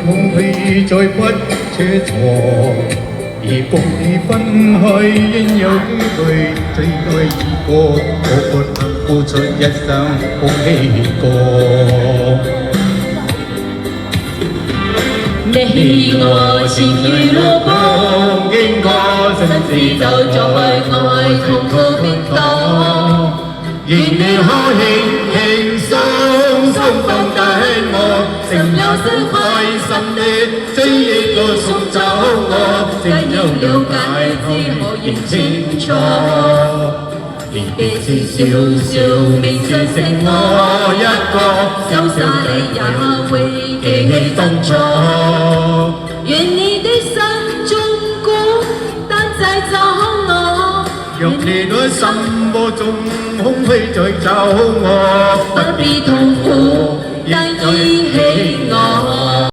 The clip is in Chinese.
空虛再不奢藏，而共你分開應有幾句，最愛已過，我不能付出一生空氣過。你我情如路過，經過生死就在愛痛到冰凍。願你可輕輕鬆鬆放低我，成了真開心的追憶個送走我，怎樣了解之後認清楚。離別時笑笑面上剩我一個，瀟灑你也會記起當初。願你的心中孤單再找我，若你的心目中空虛再找我，不必痛苦，但憶起我。